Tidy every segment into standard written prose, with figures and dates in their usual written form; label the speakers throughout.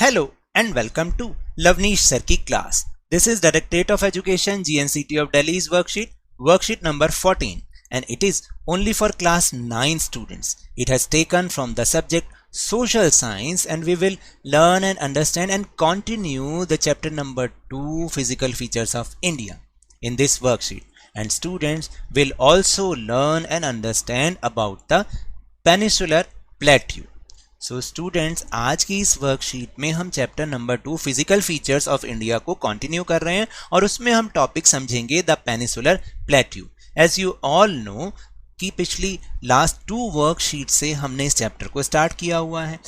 Speaker 1: Hello and welcome to Lavneesh Sir ki class. This is Directorate of Education GNCT of Delhi's worksheet number 14, and it is only for class 9 students. It has taken from the subject social science, and we will learn and understand and continue the chapter number 2, physical features of India, in this worksheet. And students will also learn and understand about the peninsular plateau. So students, आज की इस worksheet में हम chapter number 2 physical features of India को continue कर रहे हैं और उसमें हम टॉपिक समझेंगे the peninsular plateau. As you all know कि पिछली लास्ट 2 वर्कशीट से हमने इस चैप्टर को स्टार्ट किया हुआ है.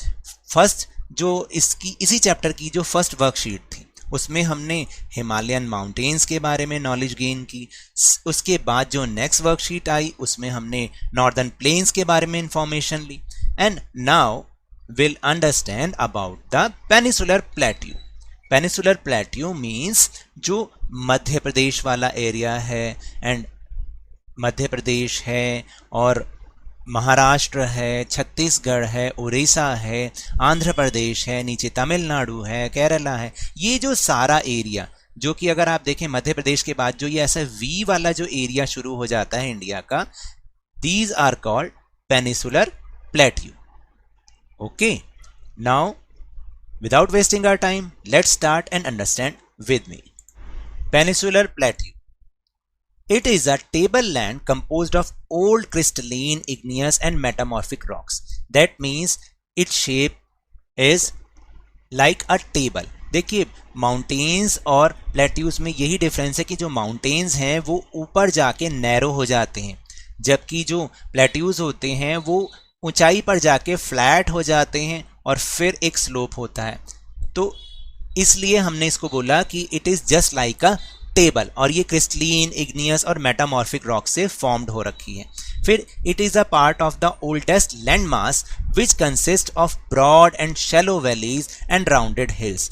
Speaker 1: फर्स्ट जो इसी चैप्टर की जो फर्स्ट वर्कशीट थी उसमें हमने हिमालयन माउंटेन्स के बारे में नॉलेज गेन की. उसके बाद जो नेक्स्ट वर्कशीट आई उसमें हमने नॉर्दर्न प्लेन्स के बारे में इंफॉर्मेशन ली. And now will understand about the peninsular plateau. Peninsular plateau means जो मध्य प्रदेश वाला एरिया है, एंड मध्य प्रदेश है और महाराष्ट्र है, छत्तीसगढ़ है, उड़ीसा है, आंध्र प्रदेश है, नीचे तमिलनाडु है, केरला है. ये जो सारा एरिया, जो कि अगर आप देखें मध्य प्रदेश के बाद जो ये ऐसा वी वाला जो एरिया शुरू हो जाता है इंडिया का, these are called peninsular plateau. Okay, now without wasting our time, let's start and understand with me. Peninsular plateau. It is a tableland composed of old crystalline, igneous and metamorphic rocks. That means its shape is like a table. देखिए, mountains और plateaus में यही difference है कि जो mountains हैं वो ऊपर जाके नैरो हो जाते हैं, जबकि जो प्लेट्यूज होते हैं वो ऊंचाई पर जाके फ्लैट हो जाते हैं और फिर एक स्लोप होता है. तो इसलिए हमने इसको बोला कि it is just like a table, और ये क्रिस्टलीन, इग्नियस और मेटामॉर्फिक रॉक से फॉर्म्ड हो रखी है. फिर it is a part of the oldest land mass which consist of broad and shallow valleys and rounded hills.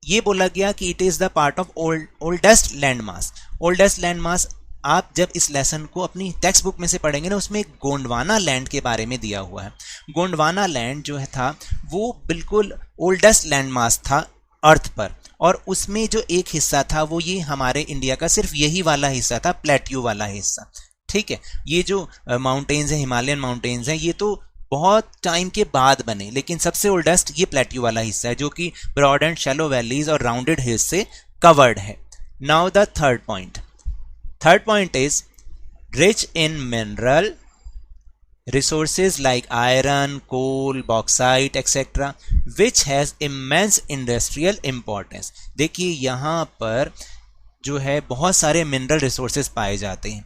Speaker 1: ये बोला गया कि it is the part of oldest land mass. Oldest land mass आप जब इस लेसन को अपनी text book में से पढ़ेंगे ना, उसमें एक गोंडवाना लैंड के बारे में दिया हुआ है. गोंडवाना लैंड जो है था वो बिल्कुल ओल्डेस्ट लैंड मास था अर्थ पर, और उसमें जो एक हिस्सा था वो ये हमारे इंडिया का सिर्फ यही वाला हिस्सा था, प्लेट्यू वाला हिस्सा. ठीक है, ये जो माउंटेन्स हैं, हिमालयन माउंटेन्स हैं, ये तो बहुत टाइम के बाद बने, लेकिन सबसे ओल्डेस्ट ये प्लेट्यू वाला हिस्सा है जो कि ब्रॉड एंड शैलो वैलीज और राउंडेड हिल्स से कवर्ड है. Now the third point. Third point is rich in mineral resources like iron, coal, bauxite, etc., which has immense industrial importance. देखिए यहाँ पर जो है बहुत सारे मिनरल रिसोर्सेज पाए जाते हैं.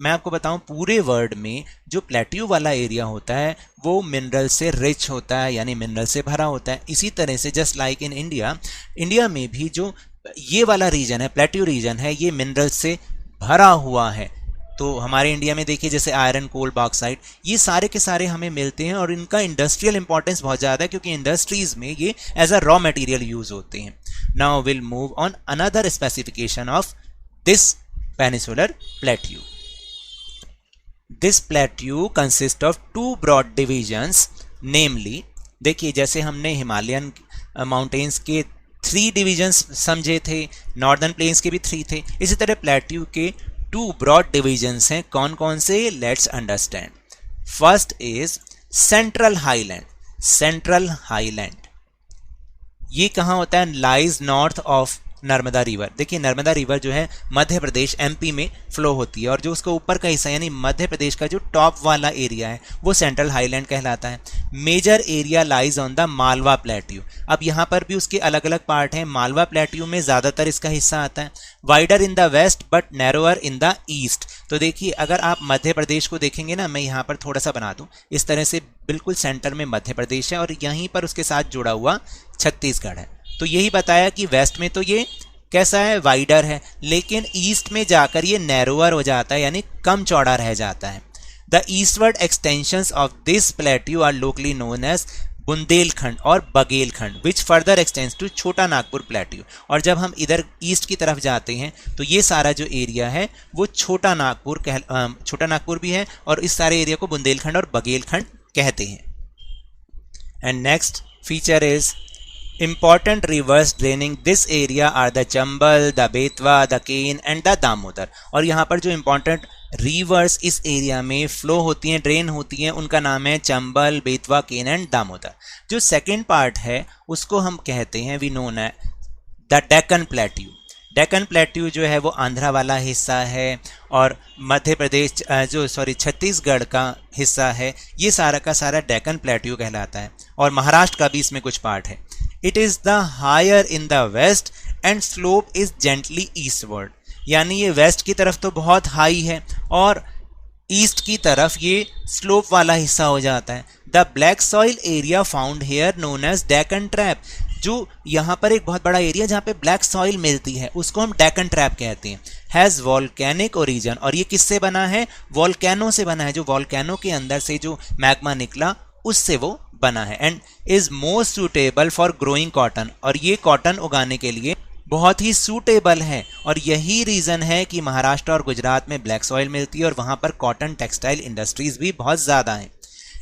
Speaker 1: मैं आपको बताऊं, पूरे वर्ल्ड में जो प्लेट्यू वाला एरिया होता है वो मिनरल से रिच होता है, यानी मिनरल से भरा होता है. इसी तरह से जस्ट लाइक इन इंडिया में भी जो ये वाला रीजन है, प्लेट्यू रीजन है, ये मिनरल से भरा हुआ है. तो हमारे इंडिया में देखिए जैसे आयरन, कोल, बॉक्साइट, ये सारे के सारे हमें मिलते हैं और इनका इंडस्ट्रियल इंपॉर्टेंस बहुत ज़्यादा है क्योंकि इंडस्ट्रीज में ये as a raw material use होते हैं. Now will move on another specification of this peninsular plateau. This plateau consist of 2 broad divisions, namely, देखिए जैसे हमने हिमालयन माउंटेन्स के 3 डिविजन्स समझे थे, नॉर्दर्न प्लेन्स के भी 3 थे, इसी तरह प्लेट्यू के 2 ब्रॉड डिविजन्स हैं. कौन कौन से, let's understand. First is central highland. Central highland ये कहाँ होता है, lies north of Narmada river. देखिए नर्मदा रिवर जो है मध्य प्रदेश एमपी में फ्लो होती है, और जो उसका ऊपर का हिस्सा यानी मध्य प्रदेश का जो टॉप वाला एरिया है वो सेंट्रल हाईलैंड कहलाता है. Major area lies on the Malwa plateau. अब यहाँ पर भी उसके अलग अलग पार्ट हैं. मालवा प्लेट्यू में ज़्यादातर इसका हिस्सा आता है. Wider in the west but narrower in the east. तो देखिए अगर आप मध्य प्रदेश को देखेंगे ना, मैं यहाँ पर थोड़ा सा बना दूँ इस तरह से, बिल्कुल सेंटर में मध्य प्रदेश है और यहीं पर उसके साथ जुड़ा हुआ छत्तीसगढ़ है. तो यही बताया कि वेस्ट में तो ये कैसा है, वाइडर है, लेकिन ईस्ट में जाकर ये नैरोअर हो जाता है, यानी कम चौड़ा रह जाता है. The eastward extensions of this plateau are locally known as Bundelkhand और Baghelkhand, which further extends to Chota Nagpur plateau. और जब हम इधर ईस्ट की तरफ जाते हैं तो ये सारा जो एरिया है वो छोटा नागपुर भी है, और इस सारे एरिया को बुंदेलखंड और बघेलखंड कहते हैं. And next feature is Important rivers draining this area are the Chambal, the Betwa, the Ken and the Damodar. और यहाँ पर जो important rivers इस एरिया में फ्लो होती हैं, ड्रेन होती हैं, उनका नाम है चंबल, बेतवा, केन एंड दामोदर. जो सेकेंड पार्ट है उसको हम कहते हैं वी नोन है the Deccan plateau. Deccan plateau जो है वो आंध्रा वाला हिस्सा है और मध्य प्रदेश छत्तीसगढ़ का हिस्सा है. ये सारा का सारा डेक्कन प्लेट्यू कहलाता है और महाराष्ट्र का भी इसमें कुछ पार्ट है. It is the higher in the west and slope is gently eastward. यानी ये वेस्ट की तरफ तो बहुत हाई है और ईस्ट की तरफ ये स्लोप वाला हिस्सा हो जाता है. The black soil area found here known as Deccan trap. जो यहाँ पर एक बहुत बड़ा एरिया जहाँ पे ब्लैक सॉइल मिलती है उसको हम डेक्कन ट्रैप कहते हैं. Has volcanic origin. और ये किससे बना है? वॉल्केनो से बना है. जो वॉल्केनो के अंदर से जो मैग्मा निकला उससे वो बना है. And is most suitable for growing cotton. और ये कॉटन उगाने के लिए बहुत ही सूटेबल है. और यही रीज़न है कि महाराष्ट्र और गुजरात में ब्लैक सॉइल मिलती है और वहाँ पर कॉटन टेक्सटाइल इंडस्ट्रीज भी बहुत ज़्यादा हैं.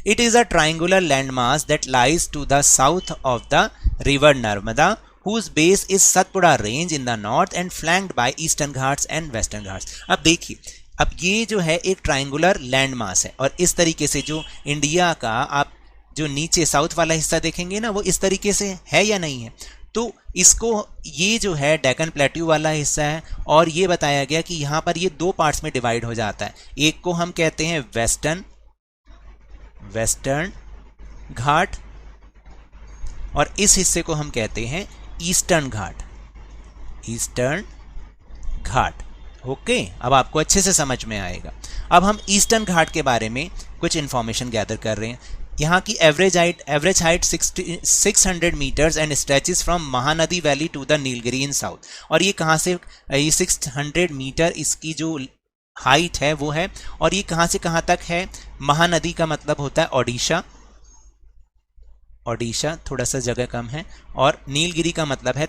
Speaker 1: It is a triangular land mass that lies to the south of the river Narmada whose base is Satpura range in the north and flanked by eastern Ghats and western Ghats. अब देखिए, अब ये जो है एक ट्राइंगुलर लैंड मास है और इस तरीके से जो इंडिया का आप जो नीचे साउथ वाला हिस्सा देखेंगे ना वो इस तरीके से है या नहीं है. तो इसको ये जो है डेक्कन प्लेट्यू वाला हिस्सा है और ये बताया गया कि यहाँ पर ये दो पार्ट्स में डिवाइड हो जाता है. एक को हम कहते हैं वेस्टर्न घाट और इस हिस्से को हम कहते हैं ईस्टर्न घाट. ओके, अब आपको अच्छे से समझ में आएगा. अब हम ईस्टर्न घाट के बारे में कुछ इंफॉर्मेशन गैदर कर रहे हैं. यहाँ की average height 600 metres and stretches from Mahanadi valley to the Nilgiri in south. और ये कहाँ से, ये 600 मीटर इसकी जो हाइट है वो है. और ये कहाँ से कहाँ तक है? महानदी का मतलब होता है ओडिशा, थोड़ा सा जगह कम है. और नीलगिरी का मतलब है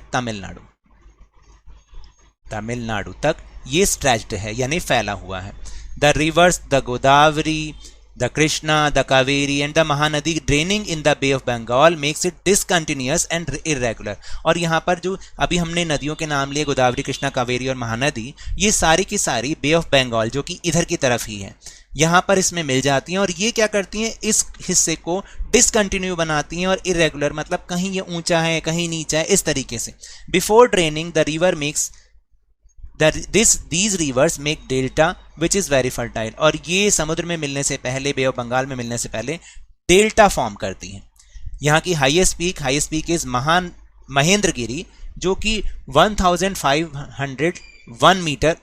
Speaker 1: तमिलनाडु तक ये स्ट्रेच्ड है यानी फैला हुआ है. The rivers the Godavari, the Krishna, the Kaveri and the Mahanadi draining in the Bay of Bengal makes it discontinuous and irregular. और यहाँ पर जो अभी हमने नदियों के नाम लिए गोदावरी, कृष्णा, कावेरी और महानदी, ये सारी की सारी बे ऑफ बंगाल जो कि इधर की तरफ ही है, यहाँ पर इसमें मिल जाती हैं. और ये क्या करती हैं? इस हिस्से को डिसकंटिन्यू बनाती हैं और इरेगुलर मतलब कहीं ये ऊंचा है कहीं नीचा है, इस तरीके से. Before draining the river makes these rivers make delta which is very fertile. और ये समुद्र में मिलने से पहले, बे ऑफ बंगाल में मिलने से पहले डेल्टा फॉर्म करती हैं. यहाँ की हाईएस्ट पीक इज महेंद्रगिरी जो कि 1501 मीटर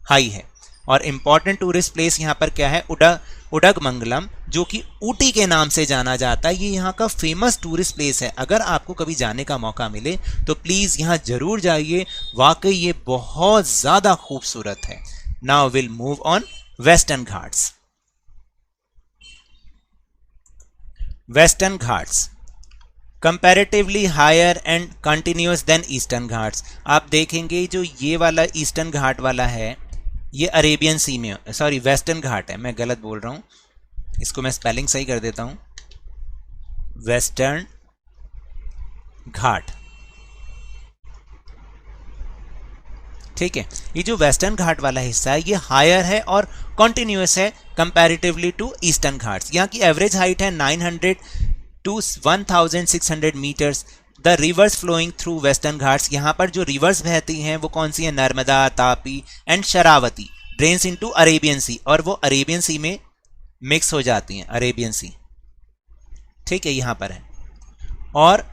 Speaker 1: हाई है. और इम्पॉर्टेंट टूरिस्ट प्लेस यहाँ पर क्या है? उडगमंगलम जो कि ऊटी के नाम से जाना जाता है. ये यहाँ का फेमस टूरिस्ट प्लेस है. अगर आपको कभी जाने का मौका मिले तो प्लीज़ यहाँ ज़रूर जाइए. वाकई ये बहुत ज़्यादा खूबसूरत है. Now will move on Western Ghats. Western Ghats comparatively higher and continuous than Eastern Ghats. आप देखेंगे जो ये वाला ईस्टर्न घाट वाला है ये अरेबियन सी में, वेस्टर्न घाट है, मैं गलत बोल रहा हूँ, इसको मैं स्पेलिंग सही कर देता हूँ. वेस्टर्न घाट, ठीक है. ये जो वेस्टर्न घाट वाला हिस्सा है ये हायर है और कॉन्टिन्यूस है कंपैरेटिवली टू ईस्टर्न घाट्स. यहाँ की एवरेज हाइट है 900 to 1600 metres. The rivers flowing through Western Ghats, यहाँ पर जो रिवर्स बहती हैं वो कौन सी है? Narmada, Tapi and Sharavati. Drains into Arabian sea और वो अरेबियन सी में मिक्स हो जाती हैं, अरेबियन सी, ठीक है, यहाँ पर है. और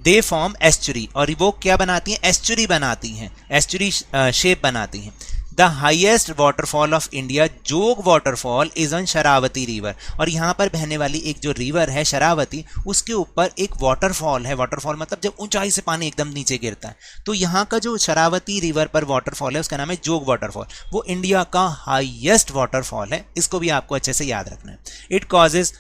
Speaker 1: दे फॉर्म एस्चुरी. और वो क्या बनाती हैं? एस्चुरी बनाती हैं, एस्चुरी शेप बनाती हैं. The highest waterfall of India Jog waterfall is on Sharavati river. और यहाँ पर बहने वाली एक जो रिवर है शरावती, उसके ऊपर एक वाटरफॉल है. वाटरफॉल मतलब जब ऊंचाई से पानी एकदम नीचे गिरता है. तो यहाँ का जो शरावती रिवर पर वाटरफॉल है उसका नाम है जोग वाटरफॉल. वो इंडिया का हाइएस्ट वाटरफॉल है. इसको भी आपको अच्छे से याद रखना है. It causes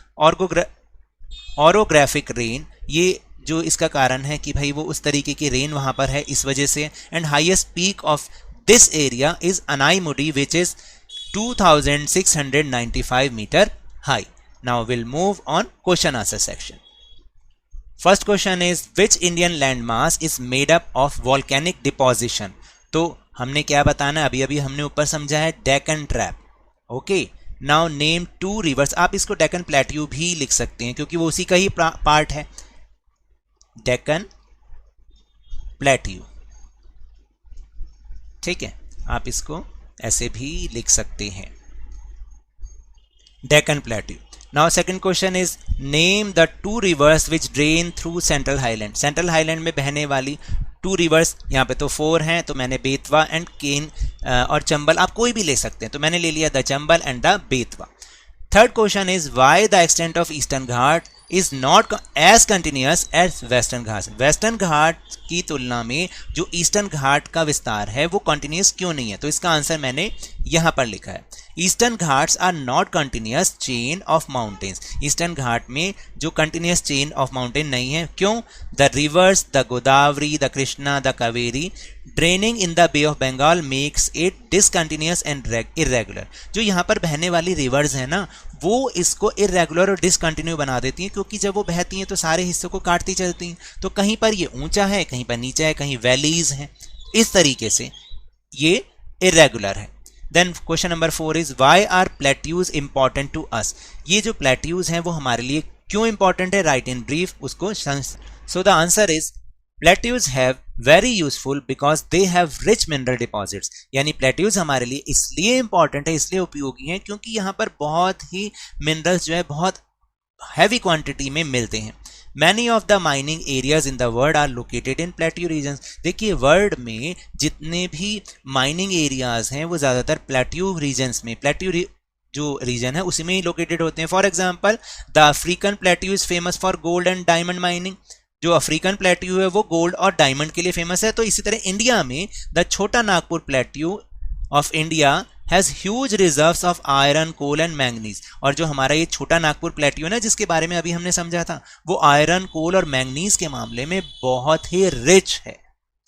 Speaker 1: orographic rain. ये जो इसका कारण है कि भाई वो उस तरीके की रेन वहाँ पर है इस वजह से. And highest peak of this area is Anaimudi which is 2695 meter high. Now we'll move on question answer section. First question is which Indian land mass is made up of volcanic deposition. तो हमने क्या बताना, अभी अभी हमने ऊपर समझा है Deccan trap. Okay, now name two rivers. आप इसको डेक्कन प्लेट्यू भी लिख सकते हैं क्योंकि वो उसी का ही पार्ट है, डेक्कन प्लेट्यू। ठीक है, आप इसको ऐसे भी लिख सकते हैं, Deccan plateau. Now second question is name the two reverse which drain through central highland. Central highland में बहने वाली टू रिवर्स, यहाँ पे तो 4 हैं, तो मैंने बेतवा एंड केन और चंबल, आप कोई भी ले सकते हैं, तो मैंने ले लिया the Chambal and the Betwa. Third question is why the extent of Eastern Ghat is not as continuous as Western Ghat. Western Ghat की तुलना में जो ईस्टर्न घाट का विस्तार है वो कंटिन्यूअस क्यों नहीं है, तो इसका आंसर मैंने यहां पर लिखा है, Eastern Ghats are not continuous chain of mountains. Eastern Ghat में जो कंटिन्यूअस चेन ऑफ माउंटेन नहीं है, क्यों? The rivers, the Godavari, the Krishna, the Kaveri draining in the Bay of Bengal makes it discontinuous and irregular. जो यहाँ पर बहने वाली रिवर्स है ना, वो इसको इरेगुलर और डिसकंटिन्यू बना देती हैं, क्योंकि जब वो बहती हैं तो सारे हिस्सों को काटती चलती हैं, तो कहीं पर ये ऊंचा है, कहीं पर नीचा है, कहीं वैलीज हैं, इस तरीके से ये इरेगुलर है। Then question number 4 is why are plateaus important to us. ये जो प्लेट्यूज हैं वो हमारे लिए क्यों इंपॉर्टेंट है, राइट इन ब्रीफ उसको। So the answer is plateaus have very useful because they have rich mineral deposits. यानी प्लेट्यूज हमारे लिए इसलिए इंपॉर्टेंट है, इसलिए उपयोगी हैं, क्योंकि यहाँ पर बहुत ही मिनरल्स जो है बहुत हैवी क्वांटिटी में मिलते हैं। Many of the mining areas in the world are located in plateau regions. देखिए वर्ल्ड में जितने भी माइनिंग एरियाज हैं वो ज़्यादातर प्लेट्यू रीजन्स में, प्लेट्यू जो रीजन है उसी में ही लोकेटेड होते हैं। For example the African plateau is famous for gold and diamond mining. जो अफ्रीकन प्लेट्यू है वो गोल्ड और डायमंड के लिए फेमस है। तो इसी तरह इंडिया में the Chota Nagpur plateau of India has huge reserves of iron, coal and manganese. और जो हमारा ये छोटा नागपुर प्लेट्यू है ना, जिसके बारे में अभी हमने समझा था, वो आयरन, कोल और मैंगनीज के मामले में बहुत ही रिच है।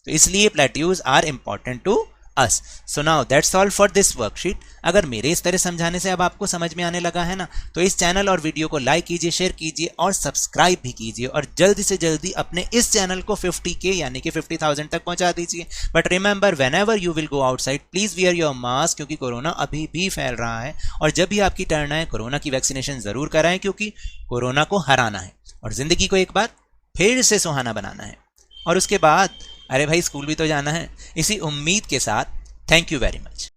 Speaker 1: तो इसलिए plateaus are important to us. So now that's all for this worksheet. अगर मेरे इस तरह समझाने से अब आपको समझ में आने लगा है ना, तो इस चैनल और वीडियो को लाइक कीजिए, शेयर कीजिए और सब्सक्राइब भी कीजिए, और जल्दी से जल्दी अपने इस चैनल को 50K यानी कि 50,000 तक पहुंचा दीजिए। But remember, when ever you will go outside please wear your mask, क्योंकि कोरोना अभी भी फैल रहा है। और जब भी आपकी टर्न आए कोरोना की वैक्सीनेशन जरूर कराएं, क्योंकि कोरोना को हराना है और जिंदगी को एक बार फिर से सुहाना बनाना है। और उसके बाद अरे भाई स्कूल भी तो जाना है। इसी उम्मीद के साथ थैंक यू वेरी मच।